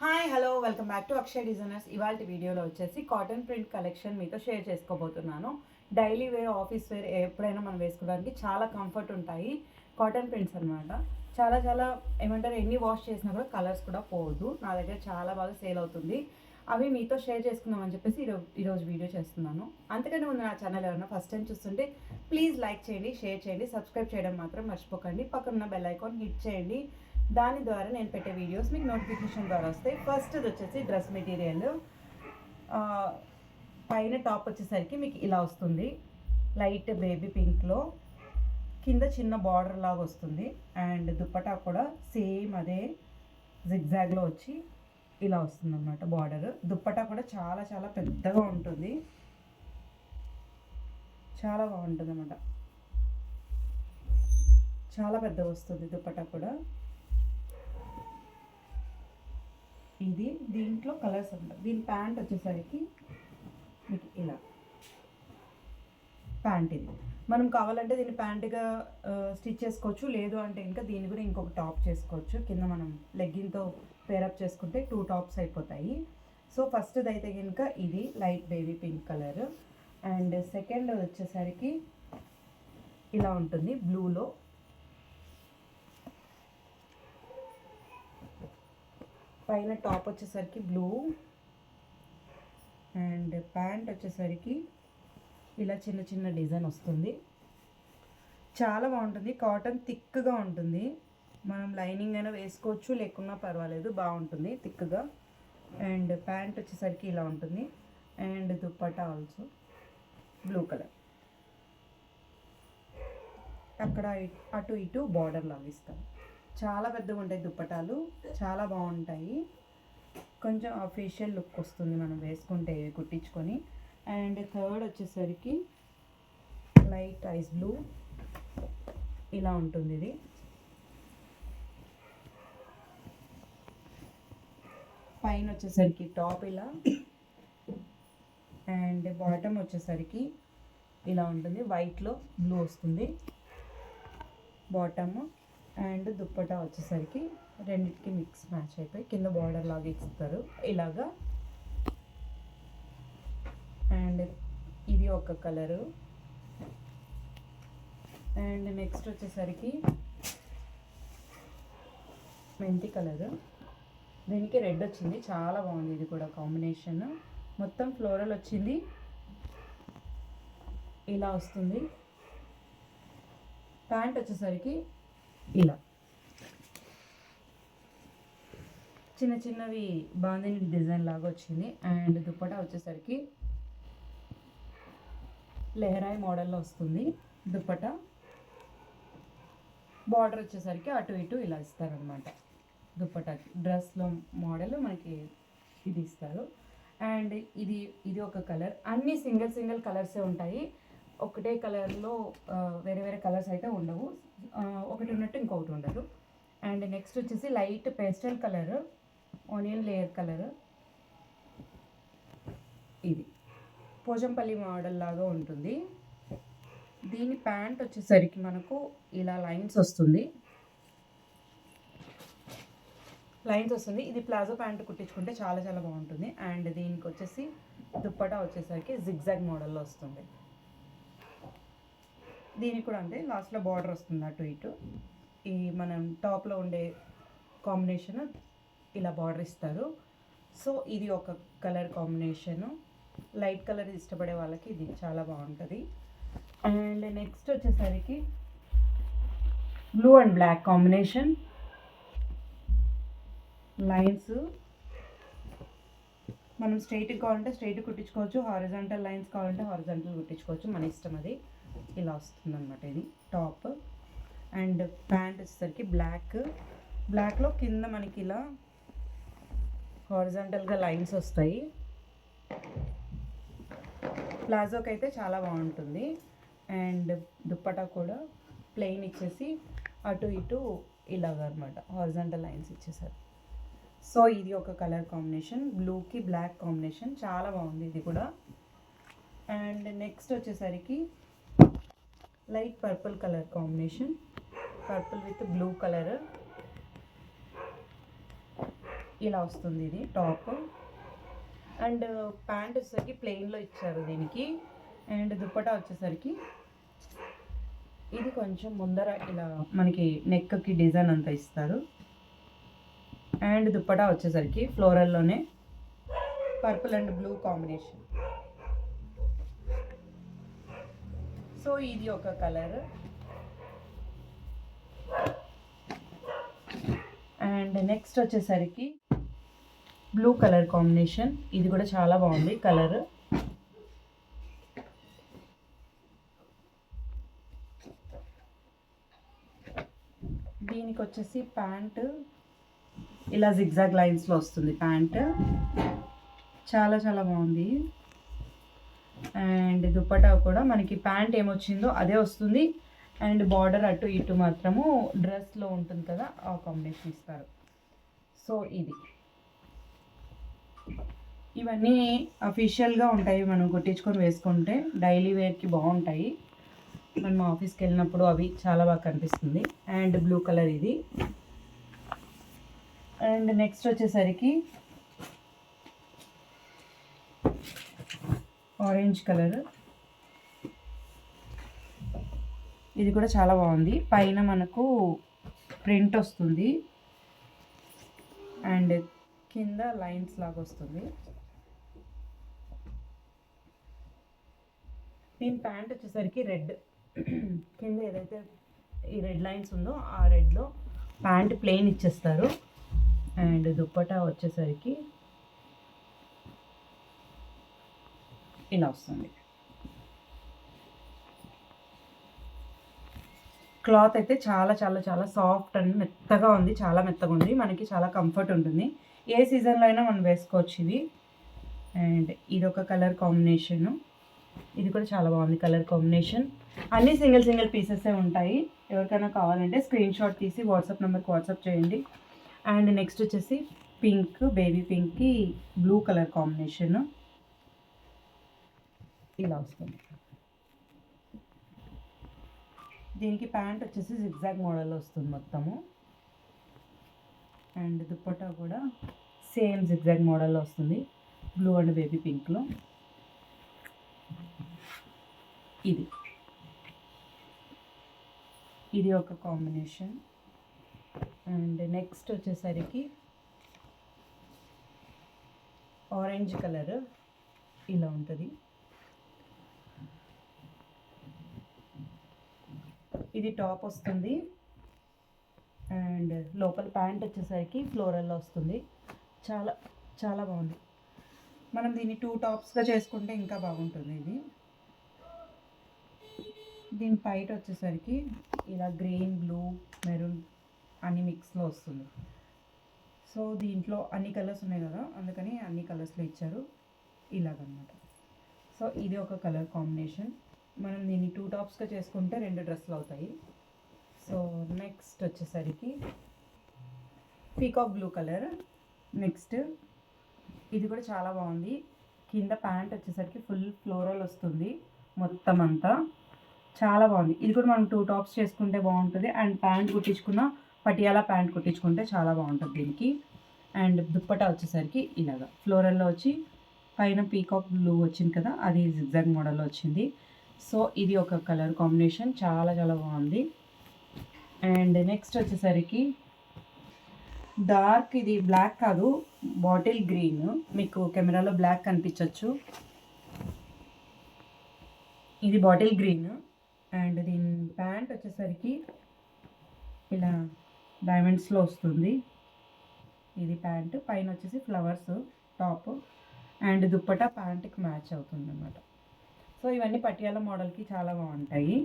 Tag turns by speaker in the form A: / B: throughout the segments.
A: Hi hello welcome back to Akshay designers. ఇవాళ వీడియోలో వచ్చేసి కాటన్ ప్రింట్ కలెక్షన్ మీతో షేర్ చేసుకోబోతున్నాను. డైలీ వేర్, ఆఫీస్ వేర్ ఎప్పుడైనా మనం వేసుకోవడానికి చాలా కంఫర్ట్ ఉంటాయి కాటన్ ప్రింట్స్ అనమాట. చాలా చాలా ఏమంటారు, ఎన్ని వాష్ చేసినా కూడా కలర్స్ కూడా పోవద్దు. నా దగ్గర చాలా బాగా సేల్ అవుతుంది. అవి మీతో షేర్ చేసుకుందామని చెప్పేసి ఈరోజు వీడియో చేస్తున్నాను. అంతకంటే ముందు నా ఛానల్ ఎవరైనా ఫస్ట్ టైం చూస్తుంటే ప్లీజ్ లైక్ చేయండి, షేర్ చేయండి, సబ్స్క్రైబ్ చేయడం మాత్రం మర్చిపోకండి. పక్కన బెల్ ఐకాన్ హిట్ చేయండి. దాని ద్వారా నేను పెట్టే వీడియోస్ మీకు నోటిఫికేషన్ ద్వారా వస్తాయి. ఫస్ట్ వచ్చేసి డ్రెస్ మెటీరియల్ పైన టాప్ వచ్చేసరికి మీకు ఇలా వస్తుంది, లైట్ బేబీ పింక్లో, కింద చిన్న బార్డర్ లాగా వస్తుంది. అండ్ దుప్పటా కూడా సేమ్ అదే జిగ్జాగ్లో వచ్చి ఇలా వస్తుంది అన్నమాట బార్డర్. దుప్పటా కూడా చాలా చాలా పెద్దగా ఉంటుంది, చాలా బాగుంటుంది అన్నమాట. చాలా పెద్దగా వస్తుంది దుప్పటా కూడా. ఇది దీంట్లో కలర్స్ ఉంటాయి. దీని ప్యాంట్ వచ్చేసరికి మీకు ఇలా ప్యాంట్. ఇది మనం కావాలంటే దీన్ని ప్యాంట్గా స్టిచ్ చేసుకోవచ్చు, లేదు అంటే ఇంకా దీన్ని కూడా ఇంకొక టాప్ చేసుకోవచ్చు. కింద మనం లెగ్గిన్తో పేరప్ చేసుకుంటే 2 టాప్స్ అయిపోతాయి. సో ఫస్ట్ది అయితే కనుక ఇది light baby pink colour. And second వచ్చేసరికి ఇలా ఉంటుంది బ్లూలో. పైన టాప్ వచ్చేసరికి బ్లూ అండ్ ప్యాంట్ వచ్చేసరికి ఇలా చిన్న చిన్న డిజైన్ వస్తుంది. చాలా బాగుంటుంది. కాటన్ థిక్గా ఉంటుంది. మనం లైనింగ్ అయినా వేసుకోవచ్చు, లేకున్నా పర్వాలేదు, బాగుంటుంది థిక్గా. అండ్ ప్యాంట్ వచ్చేసరికి ఇలా ఉంటుంది. And dupatta also blue colour. అక్కడ అటు ఇటు బార్డర్ లాగా ఇస్తాం. చాలా పెద్దగా ఉంటాయి దుప్పటాలు, చాలా బాగుంటాయి. కొంచెం అఫీషియల్ లుక్ వస్తుంది మనం వేసుకుంటే కుట్టించుకొని. అండ్ థర్డ్ వచ్చేసరికి లైట్ ఐస్ బ్లూ ఇలా ఉంటుంది. ఇది పైన వచ్చేసరికి టాప్ ఇలా అండ్ బాటమ్ వచ్చేసరికి ఇలా ఉంటుంది. వైట్లో బ్లూ వస్తుంది బాటమ్. అండ్ దుప్పటా వచ్చేసరికి రెండింటికి మిక్స్ మ్యాచ్ అయిపోయి కింద బార్డర్ లాగా ఇస్తారు ఇలాగా. అండ్ ఇది ఒక కలరు. అండ్ నెక్స్ట్ వచ్చేసరికి మెంతి కలరు. దీనికి రెడ్ వచ్చింది, చాలా బాగుంది. ఇది కూడా కాంబినేషన్ మొత్తం ఫ్లోరల్ వచ్చింది, ఇలా వస్తుంది. ప్యాంట్ వచ్చేసరికి ఇలా చిన్న చిన్నవి బాందిని డిజైన్ లాగా వచ్చింది. అండ్ దుప్పటా వచ్చేసరికి లెహరాయి మోడల్లో వస్తుంది దుప్పటా. బార్డర్ వచ్చేసరికి అటు ఇటు ఇలా ఇస్తారనమాట దుప్పటాకి. డ్రెస్లో మోడల్ మనకి ఇది ఇస్తారు. అండ్ ఇది ఇది ఒక కలర్. అన్నీ సింగిల్ కలర్సే ఉంటాయి. ఒకటే కలర్లో వేరే వేరే కలర్స్ అయితే ఉండవు. ఒకటి ఉన్నట్టు ఇంకొకటి ఉండదు. అండ్ నెక్స్ట్ వచ్చేసి light pastel colour, onion layer colour. ఇది పోచంపల్లి మోడల్ లాగా ఉంటుంది. దీని ప్యాంట్ వచ్చేసరికి మనకు ఇలా లైన్స్ వస్తుంది. ఇది ప్లాజో ప్యాంట్ కుట్టించుకుంటే చాలా చాలా బాగుంటుంది. అండ్ దీనికి వచ్చేసి దుప్పటా వచ్చేసరికి జిగ్జాగ్ మోడల్లో వస్తుంది. దీనికి కూడా అంతే, లాస్ట్లో బార్డర్ వస్తుంది అటు ఇటు. ఈ మనం టాప్లో ఉండే కాంబినేషన్ ఇలా బార్డర్ ఇస్తారు. సో ఇది ఒక కలర్ కాంబినేషను. లైట్ కలర్ ఇష్టపడే వాళ్ళకి ఇది చాలా బాగుంటుంది. అండ్ నెక్స్ట్ వచ్చేసరికి blue and black combination. Lines మనం స్ట్రైట్గా కావాలంటే స్ట్రైట్ కుట్టించుకోవచ్చు, హారిజాంటల్ లైన్స్ కావాలంటే హారిజాంటల్ కుట్టించుకోవచ్చు, మన ఇష్టం అది. ఇలా వస్తుంది అనమాట ఇది టాప్. అండ్ ప్యాంట్ వచ్చేసరికి బ్లాక్లో కింద మనకి ఇలా హారిజాంటల్గా లైన్స్ వస్తాయి. ప్లాజోకి అయితే చాలా బాగుంటుంది. అండ్ దుప్పటా కూడా ప్లెయిన్ ఇచ్చేసి అటు ఇటు ఇలాగ అనమాట హారిజాంటల్ లైన్స్ ఇచ్చేసారు. సో ఇది ఒక కలర్ కాంబినేషన్, బ్లూకి బ్లాక్ కాంబినేషన్, చాలా బాగుంది ఇది కూడా. అండ్ నెక్స్ట్ వచ్చేసరికి light purple colour combination, purple with blue colour. ఇలా వస్తుంది ఇది టాప్. అండ్ ప్యాంట్ వచ్చేసరికి ప్లెయిన్లో ఇచ్చారు దీనికి. అండ్ దుప్పటా వచ్చేసరికి ఇది కొంచెం ముందర ఇలా మనకి నెక్కి డిజైన్ అంతా ఇస్తారు. అండ్ దుప్పటా వచ్చేసరికి ఫ్లోరల్లోనే purple and blue combination. So ఇది ఒక కలర్. అండ్ నెక్స్ట్ వచ్చేసరికి బ్లూ కలర్ కాంబినేషన్. ఇది కూడా చాలా బాగుంది కలర్. దీనికి వచ్చేసి ప్యాంట్ ఇలా జిగ్జాగ్ లైన్స్లో వస్తుంది ప్యాంట్. చాలా చాలా బాగుంది. అండ్ దుప్పటా కూడా మనకి ప్యాంట్ ఏమొచ్చిందో అదే వస్తుంది. అండ్ బార్డర్ అటు ఇటు మాత్రము డ్రెస్లో ఉంటుంది కదా, ఆ కాంబినేషన్ ఇస్తారు. సో ఇవన్నీ అఫీషియల్గా ఉంటాయి, మనం కుట్టించుకొని వేసుకుంటే డైలీ వేర్కి బాగుంటాయి. మనం ఆఫీస్కి వెళ్ళినప్పుడు అవి చాలా బాగా కనిపిస్తుంది. అండ్ బ్లూ కలర్ ఇది. అండ్ నెక్స్ట్ వచ్చేసరికి ఆరెంజ్ కలర్. ఇది కూడా చాలా బాగుంది. పైన మనకు ప్రింట్ వస్తుంది అండ్ కింద లైన్స్ లాగా వస్తుంది. దీని ప్యాంట్ వచ్చేసరికి రెడ్. కింద ఏదైతే ఈ రెడ్ లైన్స్ ఉందో ఆ రెడ్లో ప్యాంట్ ప్లెయిన్ ఇచ్చేస్తారు. అండ్ దుప్పటా వచ్చేసరికి ఇలా వస్తుంది. క్లాత్ అయితే చాలా చాలా చాలా సాఫ్ట్ అండ్ మెత్తగా ఉంది. చాలా మెత్తగా ఉంది. మనకి చాలా కంఫర్ట్ ఉంటుంది. ఏ సీజన్లో అయినా మనం వేసుకోవచ్చు ఇవి. అండ్ ఇది ఒక కలర్ కాంబినేషను. ఇది కూడా చాలా బాగుంది కలర్ కాంబినేషన్. అన్నీ సింగిల్ సింగిల్ పీసెసే ఉంటాయి. ఎవరికైనా కావాలంటే స్క్రీన్ షాట్ తీసి వాట్సాప్ నెంబర్కి వాట్సాప్ చేయండి. అండ్ నెక్స్ట్ వచ్చేసి పింక్, బేబీ పింక్కి బ్లూ కలర్ కాంబినేషను ఇలా వస్తుంది. దీనికి ప్యాంట్ వచ్చేసి జిగ్జాగ్ మోడల్లో వస్తుంది మొత్తము. అండ్ దుప్పటా కూడా సేమ్ జిగ్జాగ్ మోడల్లో వస్తుంది, బ్లూ అండ్ బేబీ పింక్లో. ఇది ఒక కాంబినేషన్. అండ్ నెక్స్ట్ వచ్చేసరికి ఆరెంజ్ కలర్ ఇలా ఉంటుంది. ఇది టాప్ వస్తుంది. అండ్ లోపల ప్యాంట్ వచ్చేసరికి ఫ్లోరల్లో వస్తుంది. చాలా చాలా బాగుంది. మనం దీన్ని 2 టాప్స్గా చేసుకుంటే ఇంకా బాగుంటుంది ఇది. దీని పైట వచ్చేసరికి ఇలా గ్రీన్, బ్లూ, మెరూన్ అన్ని మిక్స్లో వస్తుంది. సో దీంట్లో అన్ని కలర్స్ ఉన్నాయి కదా, అందుకని అన్ని కలర్స్లో ఇచ్చారు ఇలాగనమాట. సో ఇది ఒక కలర్ కాంబినేషన్. మనం దీన్ని 2 టాప్స్గా చేసుకుంటే 2 డ్రెస్సులు అవుతాయి. సో నెక్స్ట్ వచ్చేసరికి పీకాక్ బ్లూ కలర్. నెక్స్ట్ ఇది కూడా చాలా బాగుంది. కింద ప్యాంట్ వచ్చేసరికి ఫుల్ ఫ్లోరల్ వస్తుంది మొత్తం అంతా. చాలా బాగుంది. ఇది కూడా మనం 2 టాప్స్ చేసుకుంటే బాగుంటుంది. అండ్ ప్యాంట్ కుట్టించుకున్న పటియాలా ప్యాంట్ కుట్టించుకుంటే చాలా బాగుంటుంది దీనికి. అండ్ దుప్పటా వచ్చేసరికి ఇలాగా ఫ్లోరల్లో వచ్చి పైన పీకాక్ బ్లూ వచ్చింది కదా, అది జిగ్జాగ్ మోడల్లో వచ్చింది. సో ఇది ఒక కలర్ కాంబినేషన్, చాలా చాలా బాగుంది. అండ్ నెక్స్ట్ వచ్చేసరికి డార్క్, ఇది బ్లాక్ కాదు, బాటిల్ గ్రీన్. మీకు కెమెరాలో బ్లాక్ కనిపించవచ్చు. ఇది బాటిల్ గ్రీన్. అండ్ దీని ప్యాంట్ వచ్చేసరికి ఇలా డైమండ్స్లో వస్తుంది. ఇది ప్యాంట్, పైన వచ్చేసి ఫ్లవర్స్ టాప్. అండ్ దుప్పటా ప్యాంట్కి మ్యాచ్ అవుతుంది అన్నమాట. సో ఇవన్నీ పటియాలా మోడల్కి చాలా బాగుంటాయి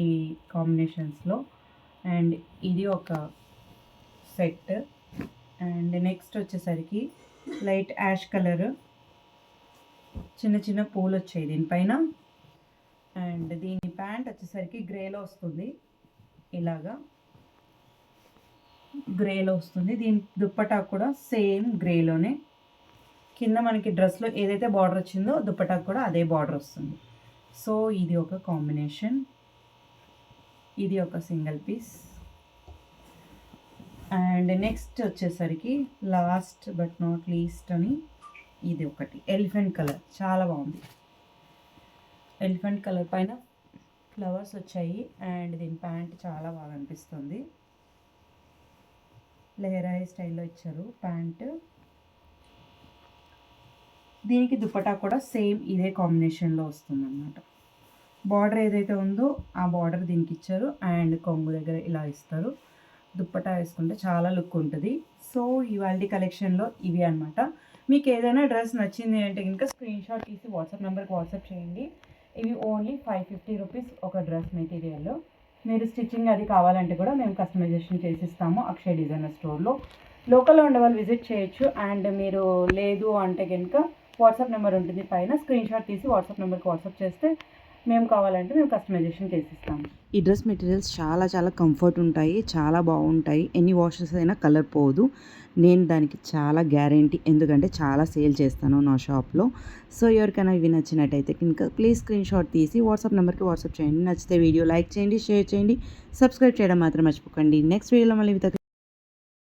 A: ఈ కాంబినేషన్స్లో. అండ్ ఇది ఒక సెట్. అండ్ నెక్స్ట్ వచ్చేసరికి లైట్ యాష్ కలర్, చిన్న చిన్న పూలు వచ్చాయి దీనిపైన. అండ్ దీని ప్యాంట్ వచ్చేసరికి గ్రేలో వస్తుంది, ఇలాగా గ్రేలో వస్తుంది. దీని దుప్పటా కూడా సేమ్ గ్రేలోనే. కింద మనకి డ్రెస్లో ఏదైతే బార్డర్ వచ్చిందో దుప్పటా కూడా అదే బార్డర్ వస్తుంది. సో ఇది ఒక కాంబినేషన్. ఇది ఒక సింగిల్ పీస్. అండ్ నెక్స్ట్ వచ్చేసరికి లాస్ట్ బట్ నాట్ లీస్ట్ అని ఇది ఒకటి ఎలిఫెంట్ కలర్, చాలా బాగుంది. ఎలిఫెంట్ కలర్ పైన ఫ్లవర్స్ వచ్చాయి అండ్ దీని ప్యాంట్ చాలా బాగా అనిపిస్తుంది. లెహరాయి స్టైల్లో ఇచ్చారు ప్యాంట్. దీనికి దుపట్టా కూడా సేమ్ ఇదే కాంబినేషన్లో వస్తుంది అన్నమాట. బార్డర్ ఏదైతే ఉందో ఆ బార్డర్ దీనికి ఇచ్చారు అండ్ కొంగు దగ్గర ఇలా ఇస్తారు. దుప్పటా వేసుకుంటే చాలా లుక్ ఉంటుంది. సో ఇవాళ కలెక్షన్లో ఇవి అనమాట. మీకు ఏదైనా డ్రెస్ నచ్చింది అంటే కనుక స్క్రీన్ షాట్ తీసి వాట్సాప్ నెంబర్కి వాట్సాప్ చేయండి. ఇవి ఓన్లీ 550 రూపీస్ ఒక డ్రెస్ మెటీరియల్. మీరు స్టిచ్చింగ్ అది కావాలంటే కూడా మేము కస్టమైజేషన్ చేసిస్తాము అక్షయ్ డిజైనర్ స్టోర్లో. లోకల్లో ఉండే వాళ్ళు విజిట్ చేయొచ్చు. అండ్ మీరు లేదు అంటే కనుక వాట్సాప్ నెంబర్ ఉంటుంది పైన, స్క్రీన్ షాట్ తీసి వాట్సాప్ నెంబర్కి వాట్సాప్ చేస్తే మేము కావాలంటే మేము కస్టమైజేషన్ చేసిస్తాము.
B: ఈ డ్రెస్ మెటీరియల్స్ చాలా చాలా కంఫర్ట్ ఉంటాయి, చాలా బాగుంటాయి. ఎన్ని వాషెస్ అయినా కలర్ పోదు. నేను దానికి చాలా గ్యారెంటీ, ఎందుకంటే చాలా సేల్ చేస్తాను నా షాప్లో. సో ఎవరికైనా ఇవి నచ్చినట్టయితే కనుక ప్లీజ్ స్క్రీన్ షాట్ తీసి వాట్సాప్ నెంబర్కి వాట్సాప్ చేయండి. నచ్చితే వీడియో లైక్ చేయండి, షేర్ చేయండి, సబ్స్క్రైబ్ చేయడం మాత్రం మర్చిపోకండి. నెక్స్ట్ వీడియోలో మళ్ళీ